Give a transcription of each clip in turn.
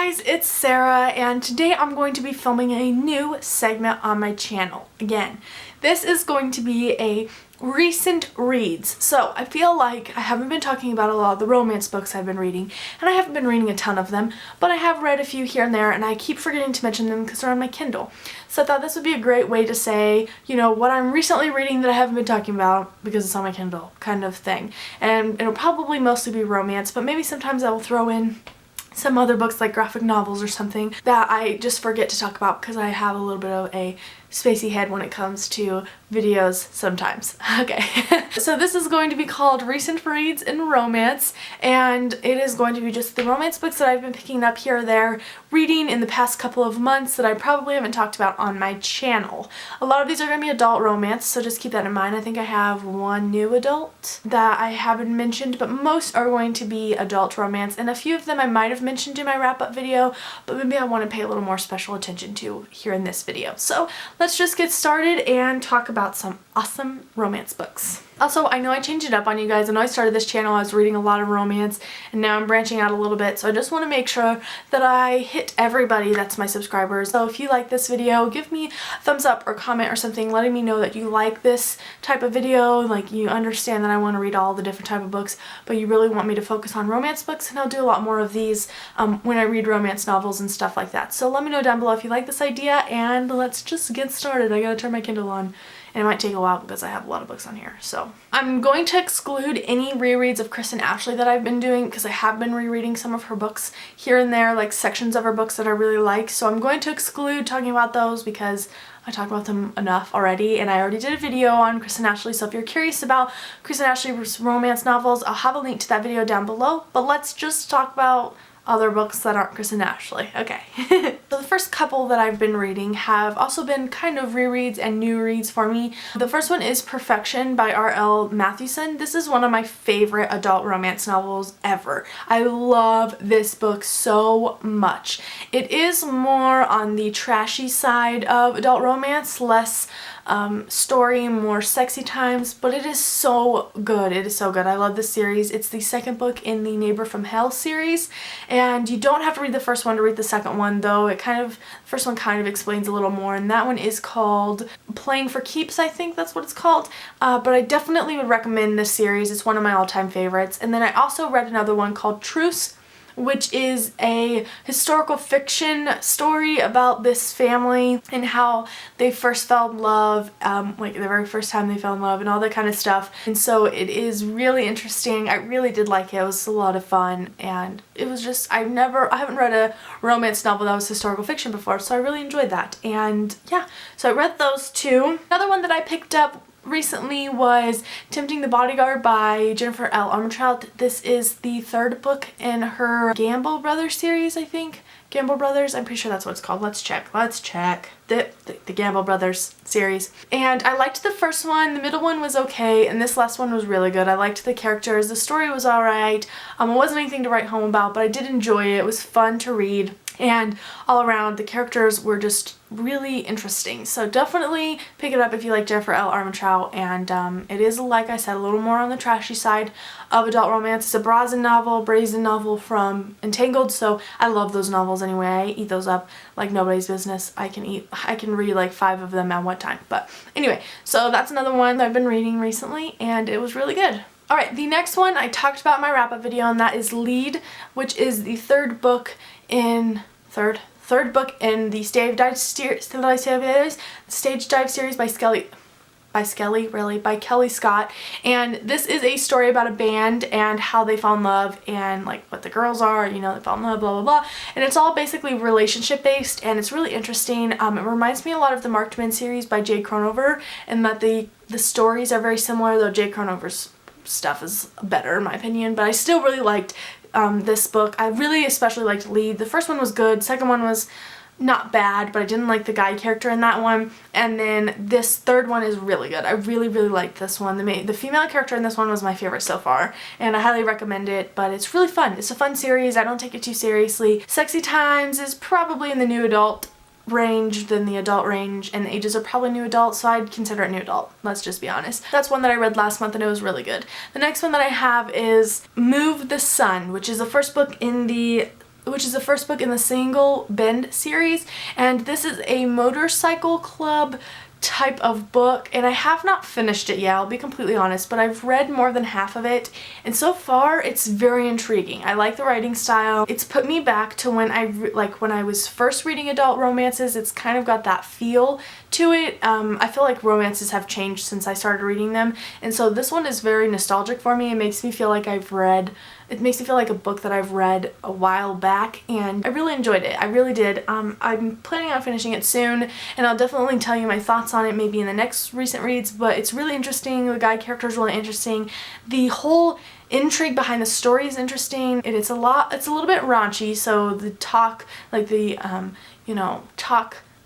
guys, it's Sarah, and today I'm going to be filming a new segment on my channel. Again, this is going to be a recent reads. So I feel like I haven't been talking about a lot of the romance books I've been reading, and I haven't been reading a ton of them, but I have read a few here and there, and I keep forgetting to mention them because they're on my Kindle. So I thought this would be a great way to say, you know, what I'm recently reading that I haven't been talking about because it's on my Kindle kind of thing. And it'll probably mostly be romance, but maybe sometimes I will throw in some other books like graphic novels or something that I just forget to talk about because I have a little bit of a spacey head when it comes to videos sometimes. Okay, so this is going to be called Recent Reads in Romance, and it is going to be just the romance books that I've been picking up here or there, reading in the past couple of months that I probably haven't talked about on my channel. A lot of these are going to be adult romance, so just keep that in mind. I think I have one new adult that I haven't mentioned, but most are going to be adult romance, and a few of them I might have mentioned in my wrap-up video, but maybe I want to pay a little more special attention to here in this video. So let's just get started and talk about some awesome romance books. Also, I know I changed it up on you guys. I know I started this channel, I was reading a lot of romance, and now I'm branching out a little bit, so I just want to make sure that I hit everybody that's my subscribers. So if you like this video, give me a thumbs up or comment or something letting me know that you like this type of video, like you understand that I want to read all the different type of books, but you really want me to focus on romance books, and I'll do a lot more of these when I read romance novels and stuff like that. So let me know down below if you like this idea, and let's just get started. I gotta turn my Kindle on. And it might take a while because I have a lot of books on here. So I'm going to exclude any rereads of Kristen Ashley that I've been doing because I have been rereading some of her books here and there, like sections of her books that I really like. So I'm going to exclude talking about those because I talk about them enough already, and I already did a video on Kristen Ashley, so if you're curious about Kristen Ashley's romance novels, I'll have a link to that video down below. But let's just talk about other books that aren't Kristen Ashley. Okay. So the first couple that I've been reading have also been kind of rereads and new reads for me. The first one is Perfection by R.L. Mathewson. This is one of my favorite adult romance novels ever. I love this book so much. It is more on the trashy side of adult romance, less story, more sexy times, but it is so good. It is so good. I love this series. It's the second book in the Neighbor from Hell series, and you don't have to read the first one to read the second one, though the first one kind of explains a little more, and that one is called Playing for Keeps, I think that's what it's called, but I definitely would recommend this series. It's one of my all-time favorites. And then I also read another one called Truce, which is a historical fiction story about this family and how they first fell in love, like the very first time they fell in love and all that kind of stuff. And so it is really interesting. I really did like it. It was a lot of fun, and it was just, I haven't read a romance novel that was historical fiction before, so I really enjoyed that. And yeah, so I read those two. Another one that I picked up recently was Tempting the Bodyguard by Jennifer L. Armentrout. This is the third book in her Gamble Brothers series, I think. Gamble Brothers, I'm pretty sure that's what it's called. Let's check. The Gamble Brothers series. And I liked the first one, the middle one was okay, and this last one was really good. I liked the characters, the story was alright. It wasn't anything to write home about, but I did enjoy it. It was fun to read. And all around, the characters were just really interesting. So definitely pick it up if you like Jennifer L. Armentrout. And it is, like I said, a little more on the trashy side of adult romance. It's a brazen novel from Entangled, so I love those novels anyway. I eat those up like nobody's business. I can read like 5 of them at one time. But anyway, so that's another one that I've been reading recently, and it was really good. Alright, the next one I talked about in my wrap-up video, and that is Lead, which is the third book in the Stage Dive series by Kelly Scott. And this is a story about a band and how they fall in love and like what the girls are, you know, they fall in love, blah blah blah. And it's all basically relationship based, and it's really interesting. It reminds me a lot of the Mark Twain series by Jay Cronover, and that the stories are very similar, though Jay Cronover's stuff is better in my opinion, but I still really liked this book. I really especially liked Lead. The first one was good, second one was not bad, but I didn't like the guy character in that one, and then this third one is really good. I really liked this one. The female character in this one was my favorite so far, and I highly recommend it, but it's really fun. It's a fun series. I don't take it too seriously. Sexy times is probably in the new adult range than the adult range, and the ages are probably new adult, so I'd consider it new adult. Let's just be honest. That's one that I read last month and it was really good. The next one that I have is Move the Sun, which is the first book in the which is the first book in the Single Bend series, and this is a motorcycle club type of book, and I have not finished it yet, I'll be completely honest, but I've read more than half of it, and so far it's very intriguing. I like the writing style. It's put me back to when I was first reading adult romances. It's kind of got that feel to it. I feel like romances have changed since I started reading them, and so this one is very nostalgic for me. It makes me feel like it makes me feel like a book that I've read a while back, and I really enjoyed it. I really did. I'm planning on finishing it soon, and I'll definitely tell you my thoughts on it maybe in the next recent reads, but it's really interesting. The guy character is really interesting. The whole intrigue behind the story is interesting, and it's a little bit raunchy, so the talk, like the,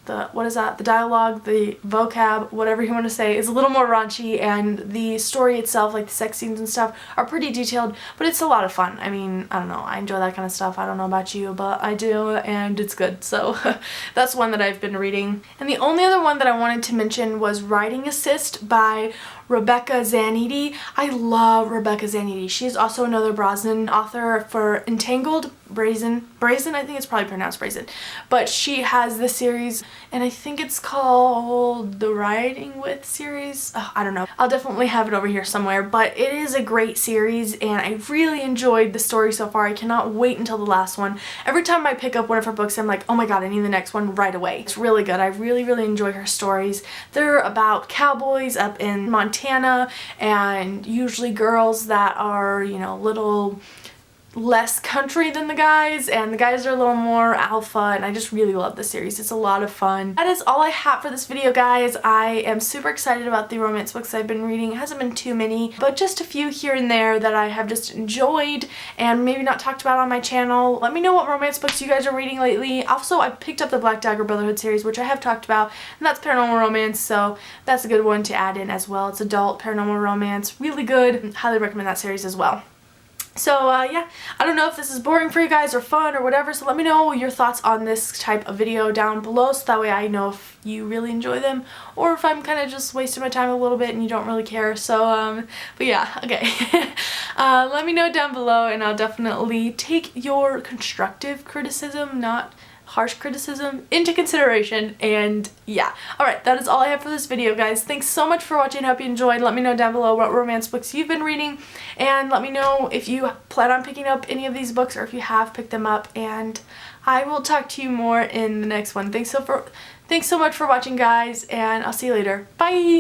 the dialogue, the vocab, whatever you want to say, is a little more raunchy, and the story itself, like the sex scenes and stuff, are pretty detailed, but it's a lot of fun. I mean, I don't know, I enjoy that kind of stuff. I don't know about you, but I do, and it's good. So that's one that I've been reading. And the only other one that I wanted to mention was Writing Assist by Rebecca Zanetti. I love Rebecca Zanetti. She's also another Brosnan author for Entangled, Brazen, I think it's probably pronounced Brazen, but she has this series, and I think it's called the Writing With series. Oh, I don't know. I'll definitely have it over here somewhere, but it is a great series, and I really enjoyed the story so far. I cannot wait until the last one. Every time I pick up one of her books, I'm like, oh my god, I need the next one right away. It's really good. I really, really enjoy her stories. They're about cowboys up in Montana, and usually girls that are, little less country than the guys, and the guys are a little more alpha, and I just really love this series. It's a lot of fun. That is all I have for this video, guys. I am super excited about the romance books I've been reading. It hasn't been too many, but just a few here and there that I have just enjoyed and maybe not talked about on my channel. Let me know what romance books you guys are reading lately. Also, I picked up the Black Dagger Brotherhood series, which I have talked about, and that's paranormal romance, so that's a good one to add in as well. It's adult paranormal romance. Really good. Highly recommend that series as well. So yeah, I don't know if this is boring for you guys or fun or whatever, so let me know your thoughts on this type of video down below, so that way I know if you really enjoy them or if I'm kind of just wasting my time a little bit and you don't really care. So but yeah, okay. Let me know down below, and I'll definitely take your constructive criticism, not harsh criticism, into consideration. And yeah, alright, that is all I have for this video, guys. Thanks so much for watching. Hope you enjoyed. Let me know down below what romance books you've been reading, and let me know if you plan on picking up any of these books or if you have picked them up, and I will talk to you more in the next one. Thanks so much for watching, guys, and I'll see you later. Bye!